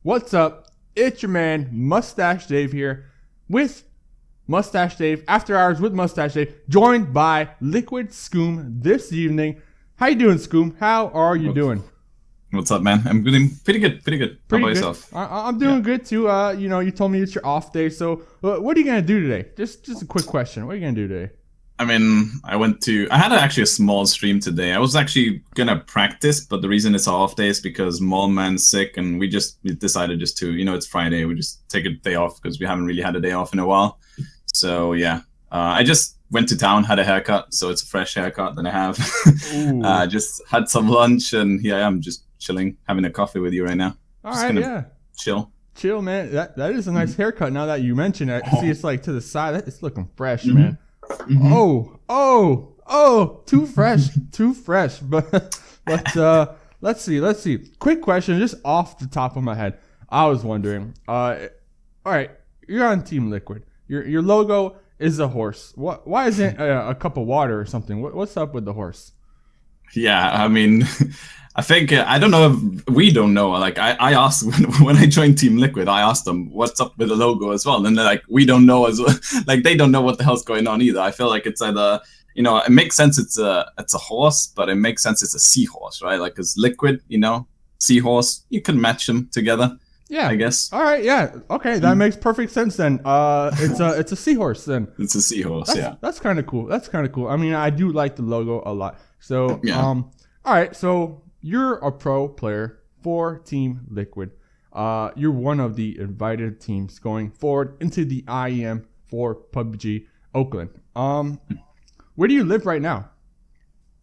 What's up? It's your man, Mustache Dave here with Mustache Dave, After Hours with Mustache Dave, joined by Liquid Scoom this evening. How you doing, Scoom? How are you doing? What's up, man? I'm doing pretty good. How about yourself? I'm doing good too. You told me it's your off day, so what are you gonna do today? Just a quick question. What are you gonna do today? I mean, I had actually a small stream today. I was actually gonna practice, but the reason it's off day is because Man's sick, and we decided just to, it's Friday, we just take a day off because we haven't really had a day off in a while. So yeah, I just went to town, had a haircut, so it's a fresh haircut that I have. Just had some lunch, and here I am, just chilling, having a coffee with you right now. All right, yeah. Chill, man. That is a nice haircut. Now that you mention it, see, it's like to the side. It's looking fresh, man. Mm-hmm. Oh, too fresh. But let's see. Quick question, just off the top of my head. I was wondering. All right, you're on Team Liquid. Your logo is a horse. Why isn't a cup of water or something? What's up with the horse? Yeah, I mean, I think I don't know if we don't know. Like I asked when I joined Team Liquid, I asked them what's up with the logo as well, and they're like, we don't know as well. Like they don't know what the hell's going on either. I feel like it's either, it makes sense it's a horse, but it makes sense it's a seahorse, right? Like it's Liquid, seahorse. You can match them together. Yeah, I guess. All right, yeah, okay, that makes perfect sense then. It's a seahorse then. It's a seahorse, yeah. That's kind of cool. I mean, I do like the logo a lot. So, yeah. All right, so you're a pro player for Team Liquid. You're one of the invited teams going forward into the IEM for PUBG Oakland. Where do you live right now?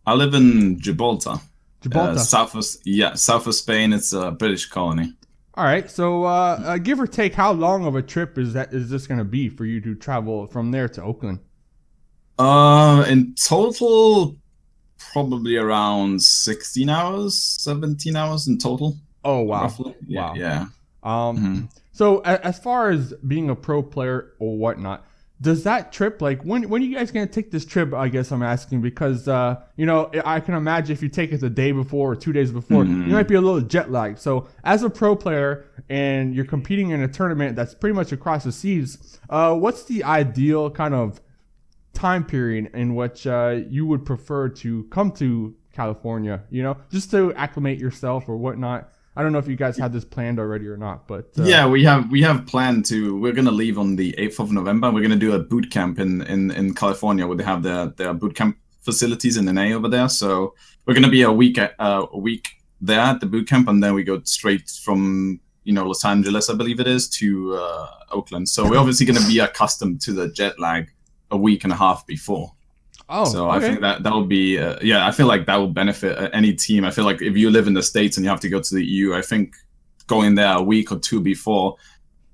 I live in Gibraltar. Gibraltar. South of Spain. It's a British colony. All right, so give or take, how long of a trip is this going to be for you to travel from there to Oakland? In total, probably around 16 hours, 17 hours in total. Oh, wow. Roughly. Wow. Yeah. So as far as being a pro player or whatnot, does that trip, like, when are you guys going to take this trip, I guess I'm asking, because, I can imagine if you take it the day before or 2 days before, you might be a little jet lagged. So as a pro player and you're competing in a tournament that's pretty much across the seas, what's the ideal kind of time period in which you would prefer to come to California, just to acclimate yourself or whatnot? I don't know if you guys had this planned already or not, but yeah, we have planned to. We're gonna leave on the 8th of November. We're gonna do a boot camp in California, where they have their boot camp facilities in NA over there. So we're gonna be a week there at the boot camp, and then we go straight from Los Angeles, I believe it is, to Oakland. So we're obviously gonna be accustomed to the jet lag a week and a half before. Oh, so okay. I think that will be I feel like that will benefit any team. I feel like if you live in the States and you have to go to the EU, I think going there a week or two before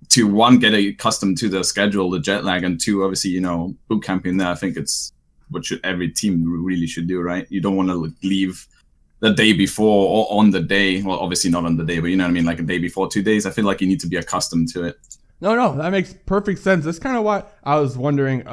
to, one, get accustomed to the schedule, the jet lag, and two, obviously, boot camping there, I think it's what every team really should do, right? You don't want to leave the day before or on the day. Well, obviously not on the day, but you know what I mean? Like a day before, 2 days. I feel like you need to be accustomed to it. No, that makes perfect sense. That's kind of what I was wondering,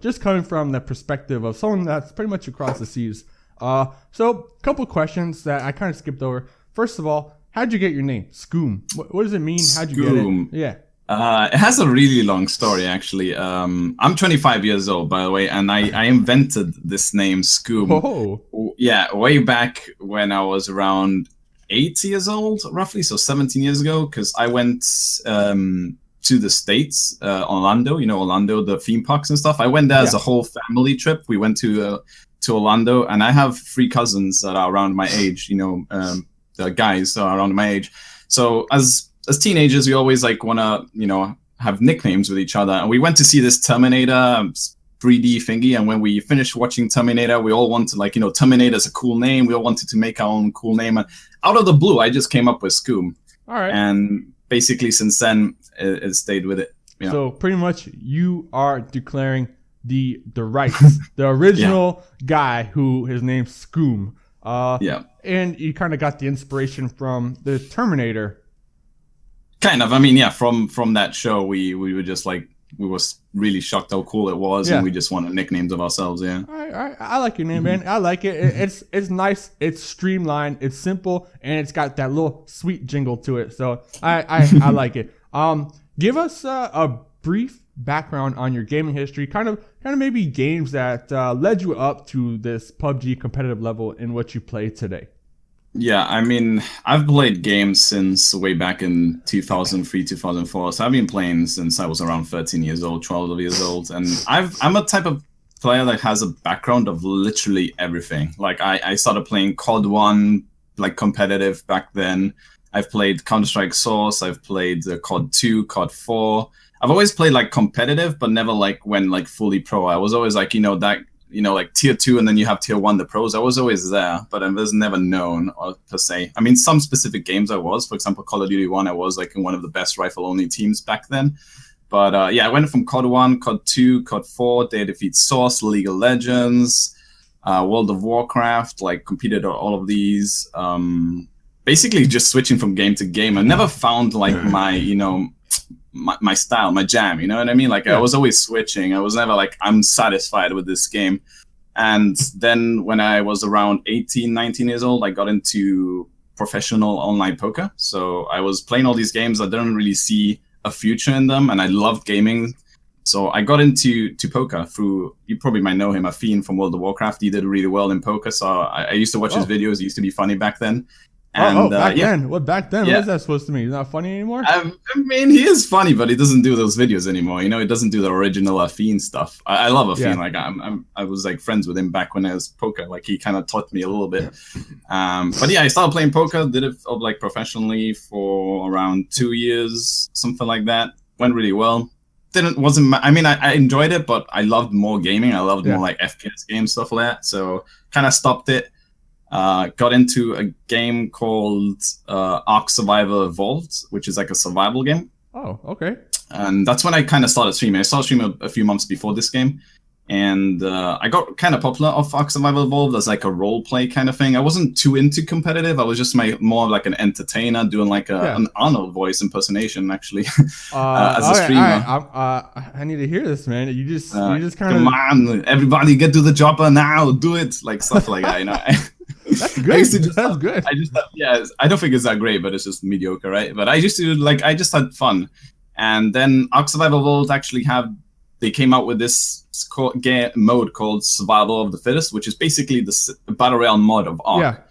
just coming from the perspective of someone that's pretty much across the seas. So a couple questions that I kind of skipped over. First of all, how'd you get your name? Scoom. What does it mean? How'd you get it? Yeah. It has a really long story, actually. I'm 25 years old, by the way, and I invented this name, Scoom. Oh. Yeah, way back when I was around 8 years old, roughly, so 17 years ago, because I went to the States, Orlando, Orlando, the theme parks and stuff. I went there as a whole family trip. We went to Orlando, and I have 3 cousins that are around my age, the guys are around my age. So as teenagers, we always want to, have nicknames with each other. And we went to see this Terminator 3D thingy. And when we finished watching Terminator, we all wanted, Terminator's a cool name. We all wanted to make our own cool name. And out of the blue, I just came up with Scoom. All right. And basically since then, it stayed with it. So pretty much you are declaring the rights, the original guy who his name's Scoom. And you kind of got the inspiration from the Terminator. Kind of. I mean, yeah, from that show, we were just we were really shocked how cool it was, and we just wanted nicknames of ourselves. Yeah. All right. I like your name, man. I like it. It's nice. It's streamlined. It's simple, and it's got that little sweet jingle to it. So I like it. Give us a brief background on your gaming history, kind of maybe games that led you up to this PUBG competitive level in what you play today. Yeah, I mean, I've played games since way back in 2003, 2004. So I've been playing since I was around 13 years old, 12 years old. And I'm a type of player that has a background of literally everything. Like I started playing COD 1, like competitive back then. I've played Counter-Strike Source. I've played COD 2, COD 4. I've always played like competitive, but never like went like fully pro. I was always like, like tier 2 and then you have tier 1, the pros. I was always there, but I was never known per se. I mean, some specific games I was. For example, Call of Duty 1, I was like in one of the best rifle-only teams back then. But I went from COD 1, COD 2, COD 4, Day of Defeat Source, League of Legends, World of Warcraft, like competed on all of these. Basically just switching from game to game. I never found like my style, my jam, you know what I mean? Like I was always switching. I was never like, I'm satisfied with this game. And then when I was around 18, 19 years old, I got into professional online poker. So I was playing all these games. I didn't really see a future in them, and I loved gaming. So I got into poker through, you probably might know him, Afin from World of Warcraft. He did really well in poker. So I used to watch his videos. He used to be funny back then. And, back then? What back then? What is that supposed to mean? He's not funny anymore? I mean, he is funny, but he doesn't do those videos anymore. You know, he doesn't do the original Afin stuff. I love Afin. Like I was like friends with him back when I was poker. Like he kind of taught me a little bit. But yeah, I started playing poker. Did it like professionally for around 2 years, something like that. Went really well. I enjoyed it, but I loved more gaming. I loved more like FPS games, stuff like that. So kind of stopped it. Got into a game called Ark Survival Evolved, which is like a survival game. Oh, okay. And that's when I kind of started streaming. I started streaming a few months before this game. And I got kind of popular off Ark Survival Evolved as like a role play kind of thing. I wasn't too into competitive. I was just more like an entertainer doing like an Arnold voice impersonation actually as a streamer. I need to hear this, man. You just kind of... Come on, everybody get to the chopper now. Do it. Like stuff like that, you know. That's good. That's good. I don't think it's that great, but it's just mediocre, right? But I just had fun. And then Ark Survival Evolved actually they came out with this mode called Survival of the Fittest, which is basically the Battle Royale mod of Ark.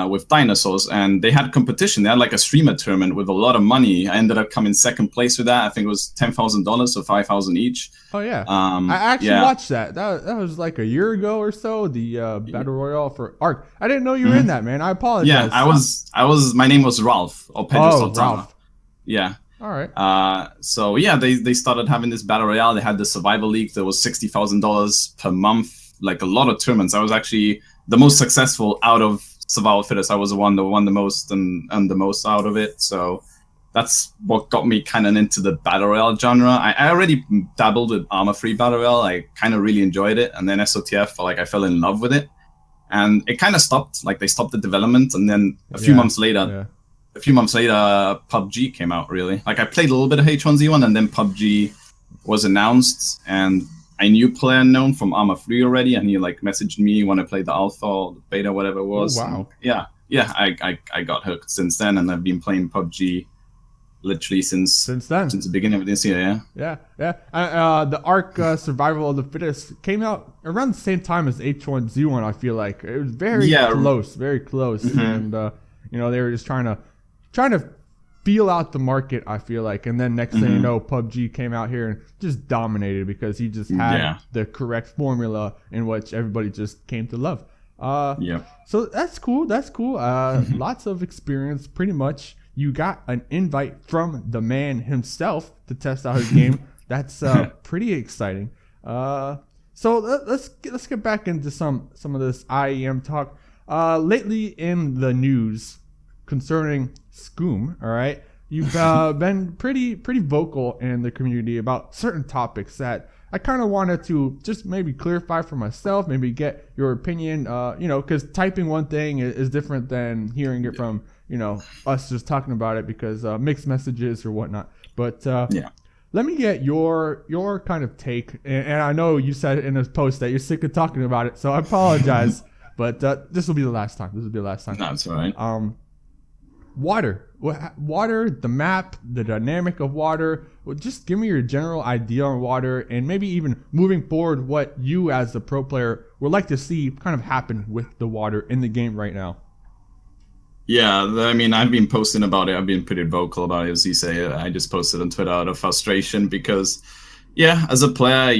With dinosaurs. And they had competition. They had like a streamer tournament with a lot of money. I ended up coming second place with that. I think it was $10,000, so $5,000 each. Oh, yeah. I actually watched that. That was like a year ago or so, the Battle Royale for Ark. I didn't know you were in that, man. I apologize. Yeah, I was, my name was Ralph, or Pedro Sultana. Ralph. Yeah. All right. So yeah, they started having this battle royale. They had the survival league. There was $60,000 per month, like a lot of tournaments. I was actually the most successful out of survival fittest. I was the one that won the most and the most out of it. So that's what got me kind of into the battle royale genre. I already dabbled with armor-free battle royale. I kind of really enjoyed it, and then SOTF, like I fell in love with it, and it kind of stopped. Like they stopped the development, and then a few months later. A few months later, PUBG came out, really. Like, I played a little bit of H1Z1, and then PUBG was announced, and I knew PlayerUnknown from Arma 3 already, and he, like, messaged me when I played the alpha or the beta, whatever it was. Oh, wow. And, I got hooked since then, and I've been playing PUBG literally since then. Since the beginning of this year, yeah. The Ark Survival of the Fittest came out around the same time as H1Z1, I feel like. It was very close, and, they were just trying to feel out the market, I feel like. And then next thing you know, PUBG came out here and just dominated because he just had the correct formula in which everybody just came to love. So that's cool. Lots of experience, pretty much. You got an invite from the man himself to test out his game. That's pretty exciting. So let's get back into some of this IEM talk. Lately in the news concerning Scoom, all right, you've been pretty vocal in the community about certain topics that I kind of wanted to just maybe clarify for myself, maybe get your opinion, because typing one thing is different than hearing it from, us just talking about it because mixed messages or whatnot. But let me get your kind of take. And I know you said in a post that you're sick of talking about it, so I apologize. But this will be the last time. No, that's all right. Water, the map, the dynamic of water. Well, just give me your general idea on water, and maybe even moving forward, what you as a pro player would like to see kind of happen with the water in the game right now. Yeah, I mean, I've been posting about it. I've been pretty vocal about it, as you say. I just posted on Twitter out of frustration because, yeah, as a player,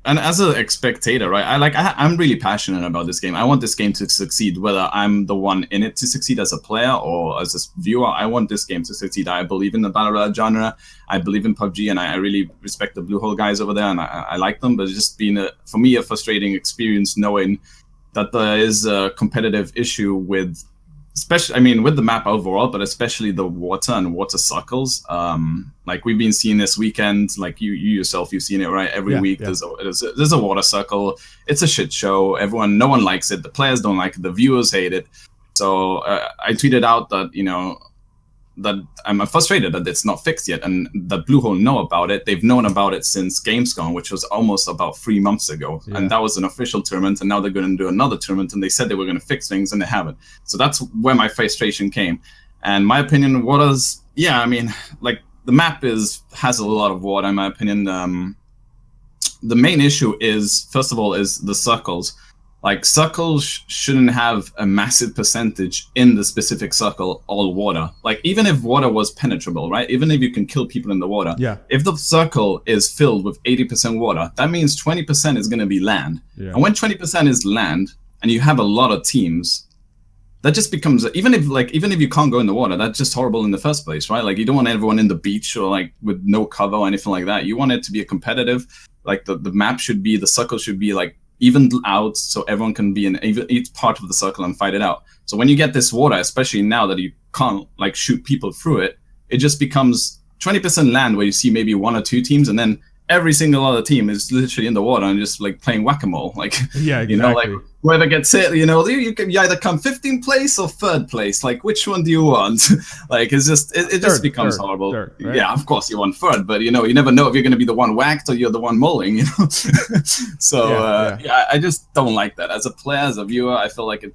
and as a spectator, right? I'm really passionate about this game. I want this game to succeed, whether I'm the one in it to succeed as a player or as a viewer. I want this game to succeed. I believe in the battle royale genre. I believe in PUBG, and I really respect the Bluehole guys over there, and I like them. But it's just been for me a frustrating experience knowing that there is a competitive issue with. Especially, I mean, with the map overall, but especially the water and water circles. Like we've been seeing this weekend, like you yourself, you've seen it, right? Every week there's a water circle. It's a shit show. No one likes it. The players don't like it. The viewers hate it. So I tweeted out that, that I'm frustrated that it's not fixed yet, and that Bluehole know about it. They've known about it since Gamescom, which was almost about 3 months ago, and that was an official tournament. And now they're going to do another tournament, and they said they were going to fix things, and they haven't. So that's where my frustration came. And my opinion, I mean, like the map has a lot of water. In my opinion, the main issue is, first of all, is the circles. Like circles shouldn't have a massive percentage in the specific circle all water. Like even if water was penetrable, right? Even if you can kill people in the water, if the circle is filled with 80% water, that means 20% is going to be land. And when 20% is land, and you have a lot of teams, that just becomes, even if you can't go in the water, that's just horrible in the first place, right? Like you don't want everyone in the beach or like with no cover or anything like that. You want it to be a competitive, like the map should be, the circle should be like evened out so everyone can be in each part of the circle and fight it out. So when you get this water, especially now that you can't like shoot people through it, it just becomes 20% land where you see maybe 1 or 2 teams, and then every single other team is literally in the water and just like playing whack-a-mole. Like, exactly. Like whoever gets hit, you either come 15th place or 3rd place. Like, which one do you want? Like, it's just, it just becomes horrible. Third, right? Yeah, of course you want 3rd, but you never know if you're going to be the one whacked or you're the one mulling, So, I just don't like that. As a player, as a viewer, I feel like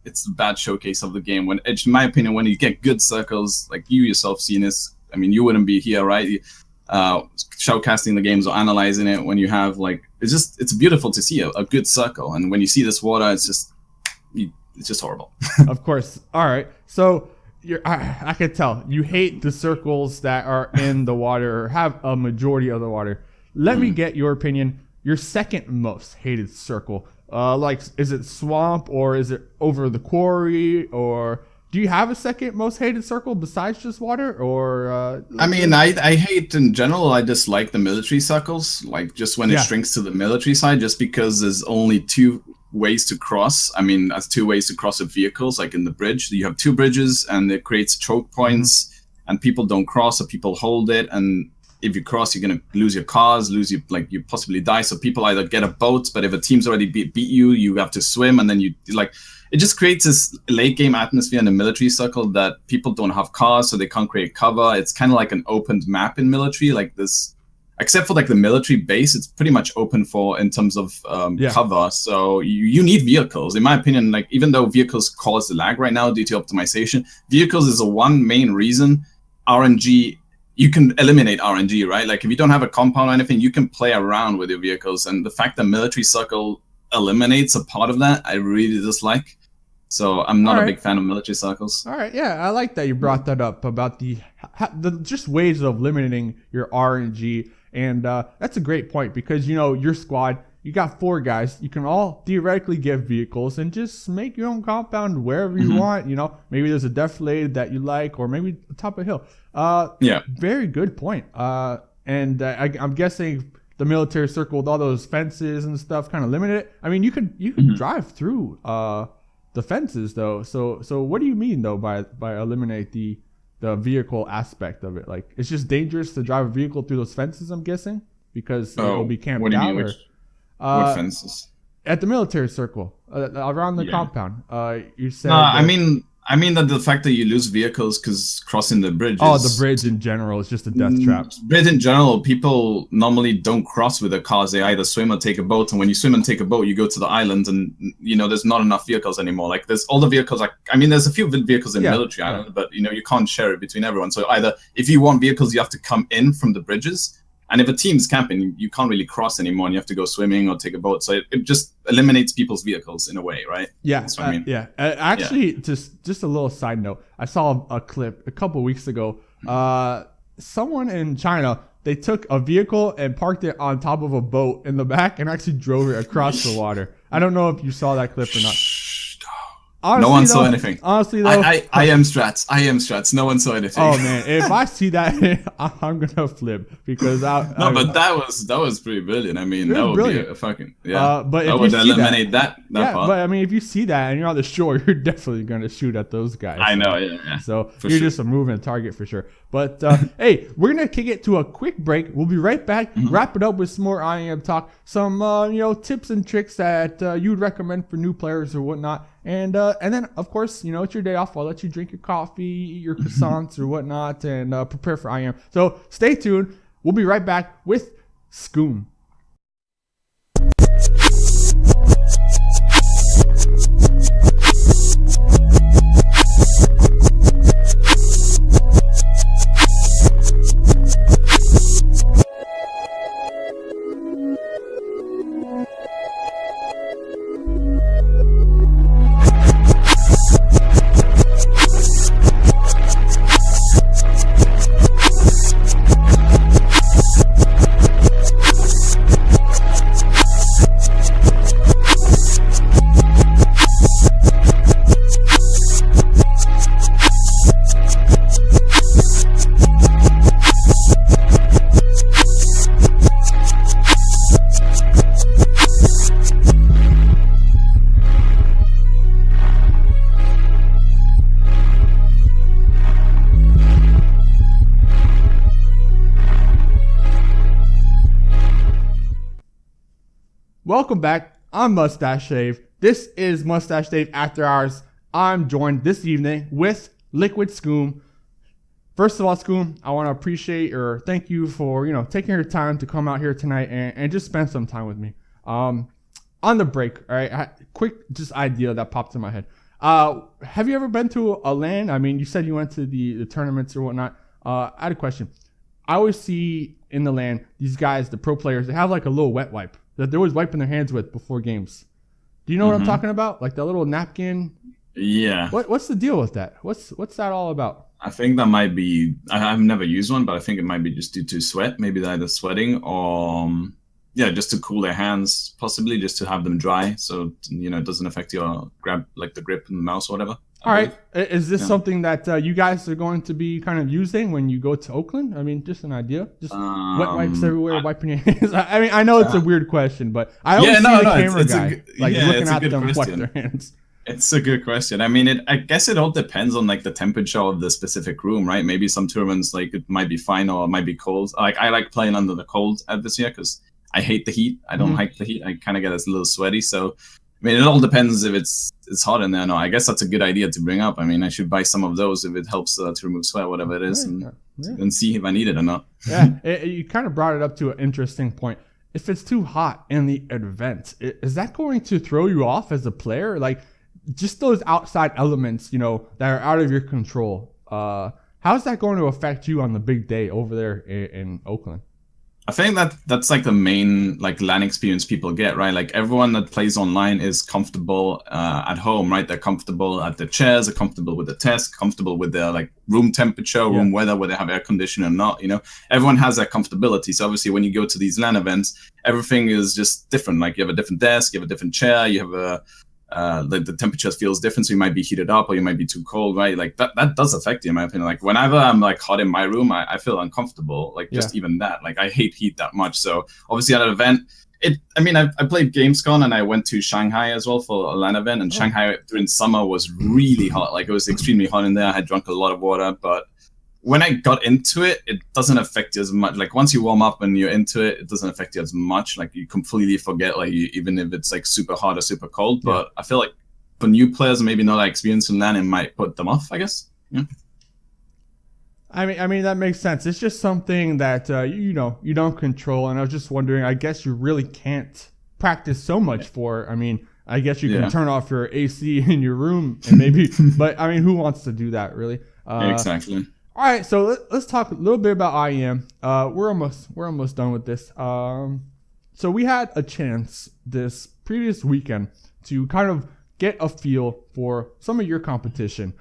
it's a bad showcase of the game. In my opinion, when you get good circles, like you yourself seen this, I mean, you wouldn't be here, right? Showcasting the games or analyzing it, when you have like, it's beautiful to see a good circle, and when you see this water, it's just horrible. Of course. All right, so I can tell you hate the circles that are in the water or have a majority of the water. Let me get your opinion. Your second most hated circle, like, is it swamp, or is it over the quarry, or do you have a second most hated circle besides just water? Or I mean, I hate in general. I dislike the military circles, like just when it shrinks to the military side, just because there's only 2 ways to cross. I mean, that's 2 ways to cross with vehicles. Like in the bridge, you have 2 bridges, and it creates choke points, and people don't cross, or people hold it, and if you cross, you're gonna lose your cars, you possibly die. So people either get a boat, but if a team's already beat you, you have to swim, and then it just creates this late game atmosphere in the military circle that people don't have cars, so they can't create cover. It's kind of like an opened map in military, like this, except for like the military base, it's pretty much open in terms of cover. So you need vehicles, in my opinion. Like, even though vehicles cause the lag right now due to optimization, vehicles is the one main reason RNG. You can eliminate RNG, right? Like if you don't have a compound or anything, you can play around with your vehicles. And the fact that military circle eliminates a part of that, I really dislike. So I'm not a big fan of military circles. All right, yeah, I like that you brought that up about the just ways of limiting your RNG, and that's a great point, because your squad, you got 4 guys, you can all theoretically get vehicles and just make your own compound wherever you want. Maybe there's a deflated that you like, or maybe atop a hill. Very good point. And I'm guessing the military circle with all those fences and stuff kind of limited it. I mean, you can drive through the fences though. So what do you mean though by eliminate the vehicle aspect of it? Like, it's just dangerous to drive a vehicle through those fences, I'm guessing, because it'll be camped what do you out. mean? What fences? At the military circle, around the compound. You said. I mean, I mean that the fact that you lose vehicles because crossing the bridge. Oh, the bridge in general is just a death trap. Bridge in general, people normally don't cross with their cars. They either swim or take a boat. And when you swim and take a boat, you go to the island, and there's not enough vehicles anymore. Like there's all the vehicles. There's a few vehicles in military island, but you can't share it between everyone. So either if you want vehicles, you have to come in from the bridges. And if a team's camping, you can't really cross anymore, and you have to go swimming or take a boat. So it just eliminates people's vehicles in a way, right? Yeah, that's what I mean. Yeah. Actually, just a little side note. I saw a clip a couple weeks ago. Someone in China, they took a vehicle and parked it on top of a boat in the back and actually drove it across the water. I don't know if you saw that clip or not. Honestly, no one saw anything. Honestly, though, I am Strats. No one saw anything. Oh man, if I see that, I'm gonna flip because but that was pretty brilliant. I mean, that would brilliant. be a fucking But that would eliminate that part. But I mean, if you see that and you're on the shore, you're definitely gonna shoot at those guys. I know, yeah. So you're just a moving target for sure. But hey, we're gonna kick it to a quick break. We'll be right back. Wrap it up with some more IM talk, some tips and tricks that you'd recommend for new players or whatnot. And then, of course, it's your day off. I'll let you drink your coffee, eat your croissants or whatnot, and prepare for IM. So stay tuned. We'll be right back with Scoom. Welcome back. I'm Mustache Dave. This is Mustache Dave After Hours. I'm joined this evening with Liquid Scoom. First of all, Scoom, I want to appreciate or thank you for taking your time to come out here tonight and just spend some time with me. On the break, all right. Quick, just idea that popped in my head. Have you ever been to a LAN? I mean, you said you went to the tournaments or whatnot. I had a question. I always see in the LAN these guys, the pro players, they have like a little wet wipe that they're always wiping their hands with before games. Do you know what I'm talking about? Like that little napkin? Yeah. What's the deal with that? What's that all about? I think that might be, I've never used one, but I think it might be just due to sweat. Maybe they're either sweating or, just to cool their hands, possibly just to have them dry. So, it doesn't affect your the grip in the mouse or whatever. All right. Is this something that you guys are going to be kind of using when you go to Oakland? I mean, just an idea. Just wet wipes everywhere, wiping your hands. I mean, I know it's a weird question, but I always see the camera guy looking at them wipe their hands. It's a good question. I mean, I guess it all depends on the temperature of the specific room, right? Maybe some tournaments it might be fine or it might be cold. I like playing under the cold atmosphere because I hate the heat. I don't like the heat. I kind of get a little sweaty. So, I mean, it all depends if it's hot in there. No, I guess that's a good idea to bring up. I mean, I should buy some of those if it helps to remove sweat, whatever it is, and see if I need it or not. Yeah, you kind of brought it up to an interesting point. If it's too hot in the event, is that going to throw you off as a player? Like, just those outside elements, that are out of your control. How's that going to affect you on the big day over there in Oakland? I think that's the main LAN experience people get, right? Like everyone that plays online is comfortable at home, right? They're comfortable at their chairs, they're comfortable with the desk, comfortable with their room temperature, room weather, whether they have air conditioning or not. Everyone has that comfortability. So obviously, when you go to these LAN events, everything is just different. Like you have a different desk, you have a different chair, you have the temperature feels different, so you might be heated up or you might be too cold, right? Like that does affect you, in my opinion. Like whenever I'm hot in my room, I feel uncomfortable. Just even that, I hate heat that much. So obviously at an event, I played Gamescom and I went to Shanghai as well for a LAN event, and Shanghai during summer was really hot. It was extremely hot in there. I had drunk a lot of water, but when I got into it, it doesn't affect you as much. Once you warm up and you're into it, it doesn't affect you as much. You completely forget, even if it's super hot or super cold. But I feel for new players, maybe not like experienced in LAN, it might put them off, I guess. Yeah. I mean that makes sense. It's just something that you don't control, and I was just wondering. I guess you really can't practice so much for. I mean, I guess you can turn off your AC in your room and maybe, but I mean, who wants to do that really? Exactly. All right, so let's talk a little bit about IEM. We're almost done with this. So we had a chance this previous weekend to kind of get a feel for some of your competition.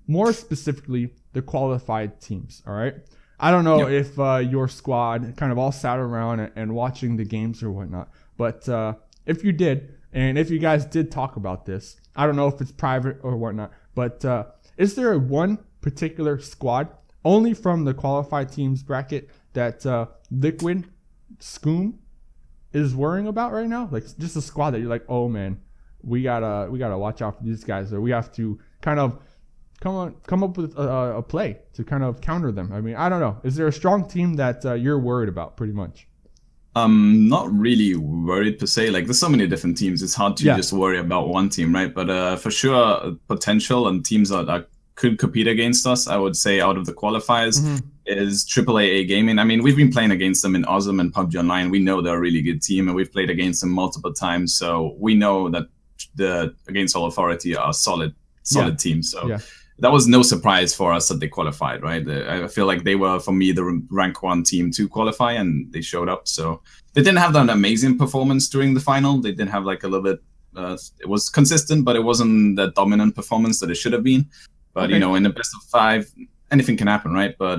More specifically, the qualified teams. All right. I don't know if your squad kind of all sat around and watching the games or whatnot, but if you did, and if you guys did talk about this, I don't know if it's private or whatnot, but is there one particular squad only from the qualified teams bracket that Liquid Scoom is worrying about right now? Like just a squad that you're like, oh man, we gotta watch out for these guys, or we have to kind of come up with a play to kind of counter them. I mean, I don't know. Is there a strong team that you're worried about pretty much? Not really worried per se. Like there's so many different teams. It's hard to just worry about one team, right? But for sure, potential and teams that could compete against us, I would say out of the qualifiers is AAA Gaming. I mean, we've been playing against them in Awesome and PUBG Online. We know they're a really good team, and we've played against them multiple times. So we know that the Against All Authority are a solid team. So that was no surprise for us that they qualified, right? I feel like they were, for me, the rank 1 team to qualify, and they showed up. So they didn't have an amazing performance during the final. They did have like a little bit, it was consistent, but it wasn't the dominant performance that it should have been. But, you know, in the best of 5, anything can happen, right? But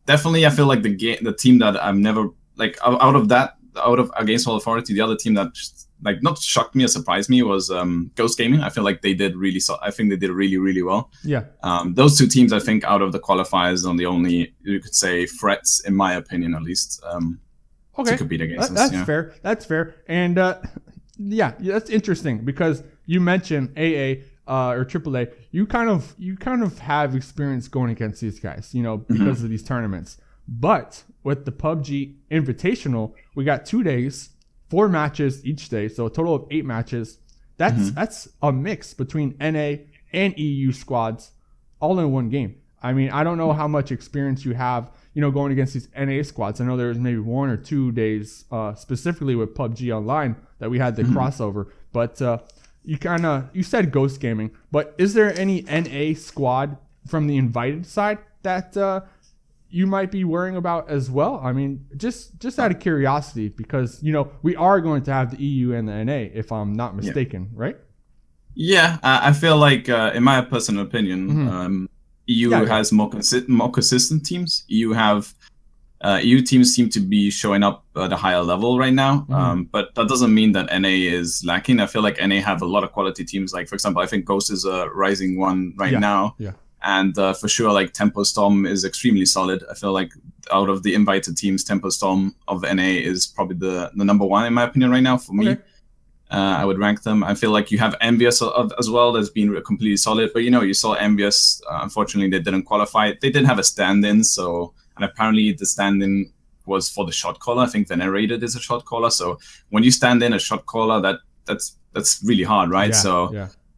definitely I feel like the team that I've never, like out of Against All Authority, the other team that like not shocked me or surprised me was Ghost Gaming. I feel like they did I think they did really, really well. Yeah. Those two teams, I think, out of the qualifiers are the only, you could say, threats, in my opinion, at least, to compete against us. That's fair. That's fair. And that's interesting because you mentioned AA or AAA. You kind of have experience going against these guys, you know, because of these tournaments. But with the PUBG Invitational, we got 2 days, 4 matches each day, so a total of 8 matches. That's a mix between NA and EU squads all in one game. I mean, I don't know how much experience you have, you know, going against these NA squads. I know there was maybe 1 or 2 days specifically with PUBG Online that we had the crossover, but you said Ghost Gaming, but is there any NA squad from the invited side that you might be worrying about as well? I mean, just out of curiosity, because, you know, we are going to have the EU and the NA, if I'm not mistaken, right? Yeah, I feel like, in my personal opinion, EU has more consistent teams. EU teams seem to be showing up at a higher level right now, but that doesn't mean that NA is lacking. I feel like NA have a lot of quality teams. Like, for example, I think Ghost is a rising one right now. Yeah. And for sure, like Tempo Storm is extremely solid. I feel like out of the invited teams, Tempo Storm of NA is probably the number 1 in my opinion right now for me. I would rank them. I feel like you have Envious as well that's been completely solid. But, you know, you saw Envious, unfortunately, they didn't qualify. They didn't have a stand-in, and apparently the stand-in was for the shot caller. I think Venerated is a shot caller. So when you stand in a shot caller, that's really hard, right?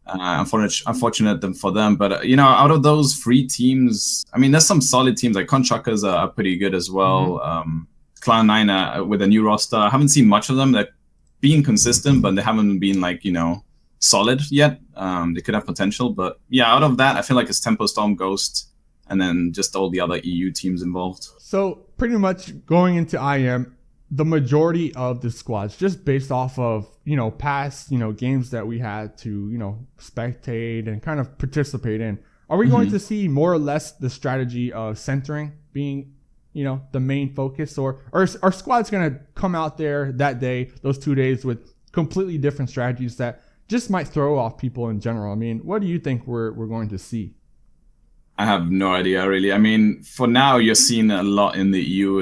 Unfortunate for them. But, you know, out of those 3 teams, I mean, there's some solid teams. Like Contractors are pretty good as well. Cloud9 with a new roster. I haven't seen much of them. They're being consistent, but they haven't been, like, you know, solid yet. They could have potential. But, yeah, out of that, I feel like it's Tempo Storm, Ghost, and then just all the other EU teams involved. So pretty much going into IM, the majority of the squads, just based off of, you know, past, you know, games that we had to, you know, spectate and kind of participate in, are we going to see more or less the strategy of centering being, you know, the main focus, or are squads going to come out there that day, those 2 days, with completely different strategies that just might throw off people in general? I mean, what do you think we're going to see? I have no idea, really. I mean, for now, you're seeing a lot in the EU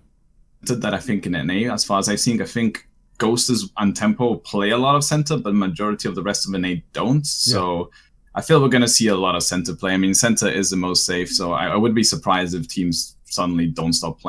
that I think in NA, as far as I've seen. I think Ghost and Tempo play a lot of center, but majority of the rest of NA don't. So I feel we're going to see a lot of center play. I mean, center is the most safe, so I would be surprised if teams suddenly don't stop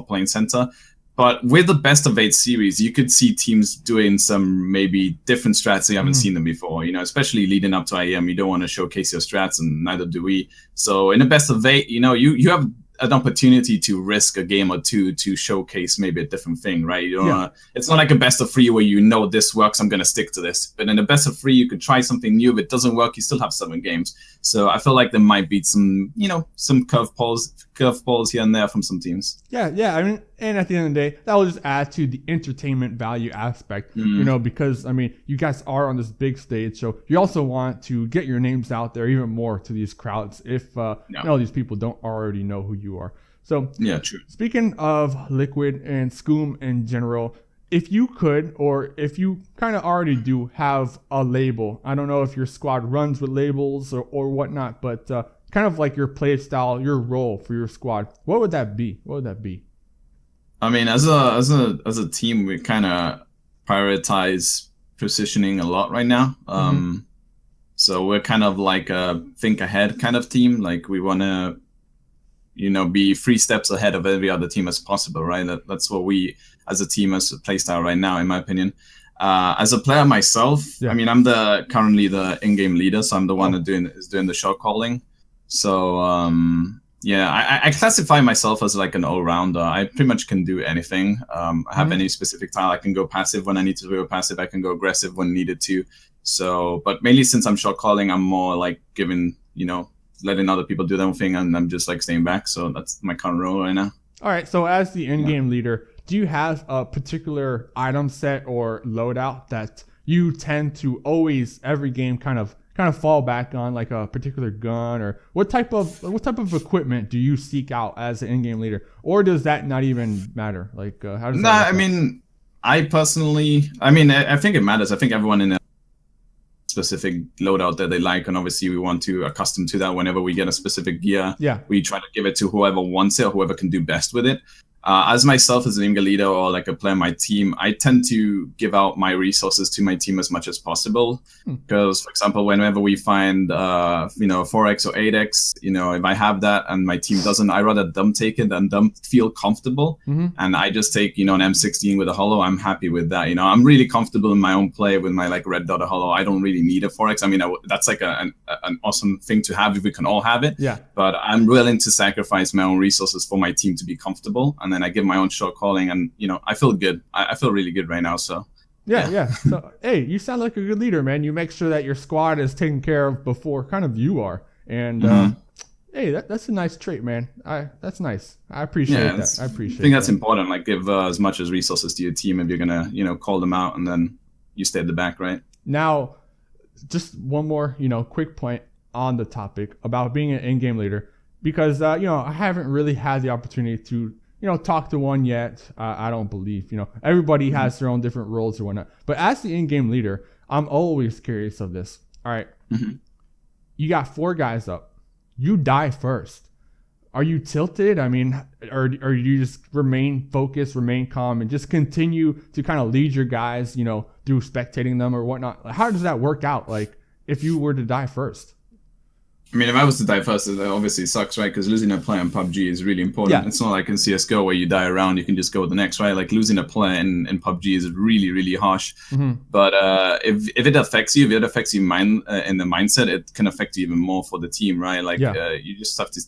playing center. But with the best of 8 series, you could see teams doing some maybe different strats. You haven't seen them before, especially leading up to IEM. You don't want to showcase your strats, and neither do we. So in the best of 8, you have an opportunity to risk a game or two to showcase maybe a different thing, right? You don't wanna, it's not like a best of 3 where this works, I'm going to stick to this. But in a best of 3, you could try something new. If it doesn't work, you still have 7 games. So I feel like there might be some, some curveballs here and there from some teams. Yeah. I mean, and at the end of the day, that will just add to the entertainment value aspect, because, I mean, you guys are on this big stage, so you also want to get your names out there even more to these crowds if these people don't already know who you are. So, yeah, true. Speaking of Liquid and Scoom in general, if you could, or if you kind of already do have a label, I don't know if your squad runs with labels or whatnot, but kind of like your play style, your role for your squad, what would that be? I mean, as a team, we kind of prioritize positioning a lot right now. So we're kind of like a think ahead kind of team. Like we want to, be 3 steps ahead of every other team as possible, right? That's what we as a team, as a playstyle right now, in my opinion. As a player myself, I mean, I'm currently the in-game leader, so I'm the one that is doing the shot calling. So I classify myself as like an all-rounder. I pretty much can do anything. I have any specific style. I can go passive when I need to go passive. I can go aggressive when needed to. So, but mainly since I'm shot calling, I'm more like giving, letting other people do their own thing, and I'm just like staying back. So that's my current role right now. All right. So as the in-game leader, do you have a particular item set or loadout that you tend to always, every game, kind of fall back on, like a particular gun, or what type of equipment do you seek out as an in-game leader, or does that not even matter? Like how does that? I mean, I personally, I think it matters. I think everyone in a specific loadout that they like, and obviously we want to accustom to that. Whenever we get a specific gear, we try to give it to whoever wants it or whoever can do best with it. As myself, as an in-game leader or like a player on my team, I tend to give out my resources to my team as much as possible. Because, for example, whenever we find 4x or 8x, if I have that and my team doesn't, I rather them take it and them feel comfortable. And I just take an M16 with a holo. I'm happy with that. I'm really comfortable in my own play with my like red dot holo. I don't really need a 4x. I mean, that's like an awesome thing to have if we can all have it. But I'm willing to sacrifice my own resources for my team to be comfortable. And then I give my own shot calling, and I feel good. I feel really good right now. So yeah. So hey, you sound like a good leader, man. You make sure that your squad is taken care of before kind of you are, and hey, that's a nice trait, man. That's nice. I appreciate that. I think that's important. Like give as much as resources to your team if you're gonna call them out, and then you stay at the back, right? Now, just one more quick point on the topic about being an in-game leader, because I haven't really had the opportunity to talk to one yet. I don't believe, everybody has their own different roles or whatnot. But as the in-game leader, I'm always curious of this. All right. You got 4 guys up. You die first. Are you tilted? I mean, or you just remain focused, remain calm, and just continue to kind of lead your guys, through spectating them or whatnot? How does that work out? Like, if you were to die first? I mean, if I was to die first, it obviously sucks, right? Because losing a player in PUBG is really important. It's not like in CSGO where you die around, you can just go with the next, right? Like losing a player in PUBG is really, really harsh. But if it affects you, in the mindset, it can affect you even more for the team, right? Like you just have to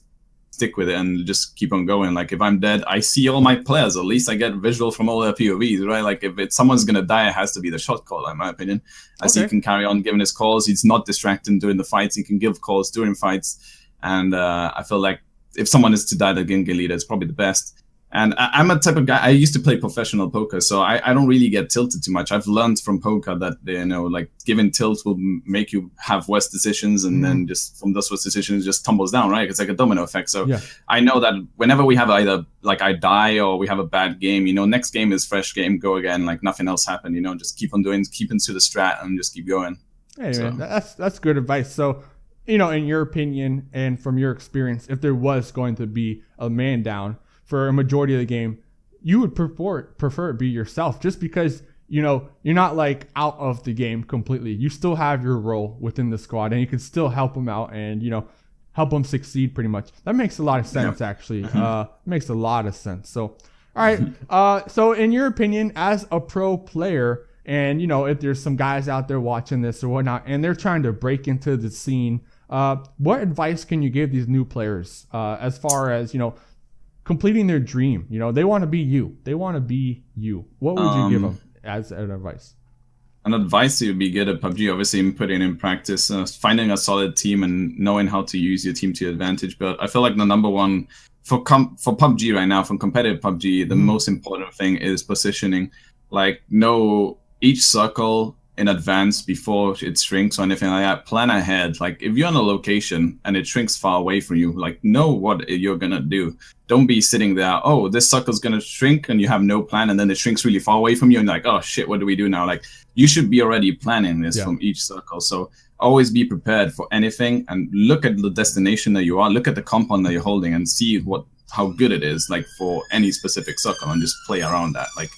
stick with it and just keep on going. Like if I'm dead, I see all my players. At least I get visual from all their POVs, right? Like if someone's gonna die, it has to be the shot caller, in my opinion. As he can carry on giving his calls, he's not distracted during the fights. He can give calls during fights, and I feel like if someone is to die, the game leader is probably the best. And I'm a type of guy, I used to play professional poker, so I don't really get tilted too much. I've learned from poker that, like giving tilt will make you have worse decisions, and then just from those worse decisions just tumbles down, right? It's like a domino effect. So I know that whenever we have either like I die or we have a bad game, next game is fresh game, go again, like nothing else happened, just keep on doing, keep into the strat and just keep going. Hey, man, that's good advice. So, in your opinion and from your experience, if there was going to be a man down for a majority of the game, you would prefer it be yourself, just because you're not like out of the game completely. You still have your role within the squad, and you can still help them out and help them succeed pretty much. That makes a lot of sense, actually. Makes a lot of sense. So, all All right. So in your opinion, as a pro player, and if there's some guys out there watching this or whatnot, and they're trying to break into the scene, what advice can you give these new players as far as completing their dream? They want to be you. They want to be you. What would you give them as an advice? An advice to be good at PUBG, obviously putting in practice, finding a solid team and knowing how to use your team to your advantage. But I feel like the number one for PUBG right now, for competitive PUBG, the most important thing is positioning. Like, know each circle in advance before it shrinks or anything like that. Plan ahead. Like, if you're on a location and it shrinks far away from you, like, know what you're gonna do. Don't be sitting there, oh, this circle's gonna shrink, and you have no plan, and then it shrinks really far away from you, and you're like, oh shit, what do we do now? Like, you should be already planning this from each circle. So always be prepared for anything, and look at the destination that you are, look at the compound that you're holding, and see how good it is, like, for any specific circle, and just play around that. Like,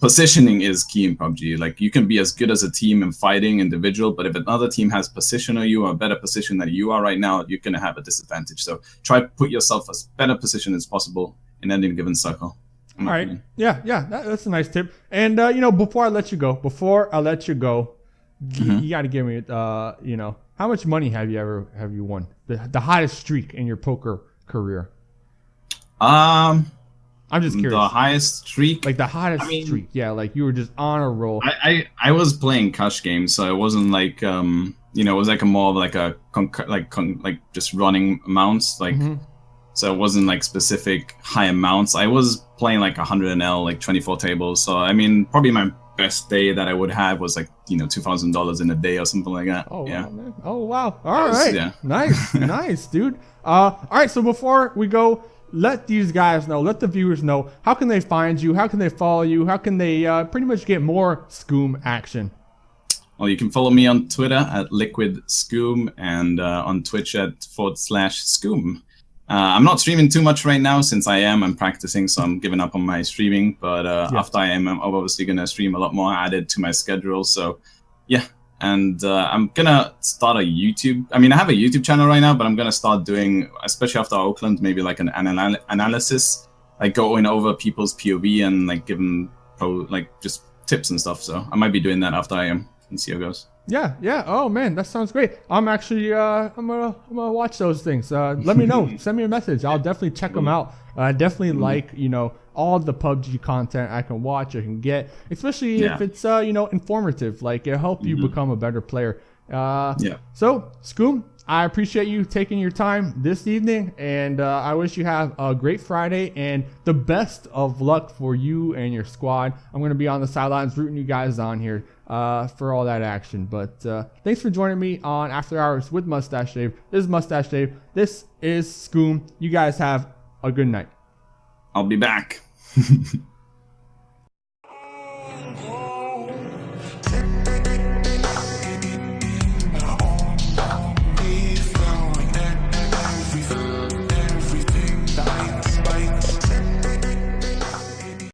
positioning is key in PUBG. Like, you can be as good as a team in fighting individual, but if another team has position or you are a better position than you are right now, you're going to have a disadvantage. So try to put yourself as better position as possible in any given circle. All right. Yeah. That's a nice tip. And, before I let you go, you got to give me, how much money have you won? The highest streak in your poker career? I'm just curious. The highest streak? Like the hottest streak. Yeah, like you were just on a roll. I was playing cash games, so it wasn't like it was like a more of like a like just running amounts, like so it wasn't like specific high amounts. I was playing like 100NL, like 24 tables. So I mean, probably my best day that I would have was like $2,000 in a day or something like that. Oh yeah. Wow, man. Oh wow. All right. Yeah. Nice, dude. All right. So before we go, let these guys know, let the viewers know, how can they find you? How can they follow you? How can they pretty much get more Scoom action? Well, you can follow me on Twitter at LiquidScoom and on Twitch at /Scoom. I'm not streaming too much right now since I'm practicing, so I'm giving up on my streaming. But after I'm obviously going to stream a lot more, added to my schedule. So yeah. And I'm going to start a YouTube. I mean, I have a YouTube channel right now, but I'm going to start doing, especially after Oakland, maybe like an analysis, like going over people's POV and like giving just tips and stuff. So I might be doing that after and see how it goes. Yeah. Oh man, that sounds great. I'm actually, I'm gonna watch those things. Let me know. Send me a message. I'll definitely check them out. I definitely like, all the PUBG content I can watch, I can get, especially if it's, informative. Like, it'll help you become a better player. So, Scoom, I appreciate you taking your time this evening, and I wish you have a great Friday and the best of luck for you and your squad. I'm going to be on the sidelines rooting you guys on here for all that action. But thanks for joining me on After Hours with Mustache Dave. This is Mustache Dave. This is Scoom. You guys have a good night. I'll be back.